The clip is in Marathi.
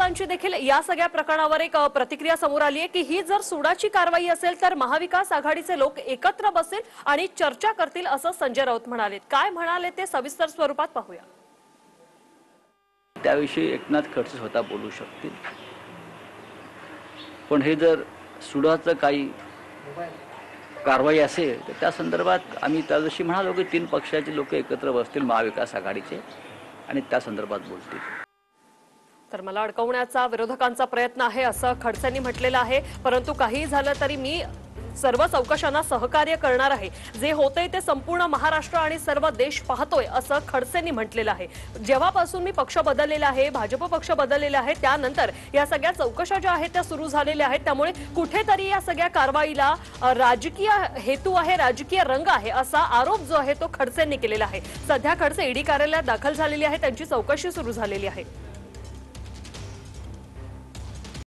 पक्षांची देखील या सगळ्या प्रकरणावर एक प्रतिक्रिया समोर आली आहे की ही जर सुडाची कारवाई असेल तर महाविकास आघाडीचे लोक एकत्र बसतील आणि चर्चा करतील असं संजय राऊत म्हणाले। काय म्हणाले ते सविस्तर स्वरूपात पाहूया। त्याविषयी एकनाथ खडसे स्वतः बोलू शकतील, पण हे जर सुडाचं काही कारवाई असेल तर त्या संदर्भात आम्ही त्या दिवशी म्हणालो की 3 पक्षाचे लोक एकत्र बसतील महाविकास आघाडीचे आणि त्या संदर्भात बोलतील। तर मला अडकवण्याचा विरोधकांचा प्रयत्न आहे असं खडसेंनी म्हटलेलं आहे, परंतु काही झालं तरी मी सर्व चौकशांना सहकार्य करणार आहे। जे होतंय ते संपूर्ण महाराष्ट्र आणि सर्व देश पाहतोय असं खडसेंनी म्हटलेलं आहे। जेव्हापासून मी पक्ष बदललेला आहे, भाजप पक्ष बदललेला आहे, त्यानंतर या सगळ्या चौकशा ज्या आहेत त्या सुरू झालेल्या आहेत, त्यामुळे कुठेतरी या सगळ्या कारवाईला राजकीय हेतू आहे, राजकीय रंग आहे असा आरोप जो आहे तो खडसेंनी केलेला आहे। सध्या खडसे ईडी कार्यालयात दाखल झालेले आहेत, त्यांची चौकशी सुरू झालेली आहे।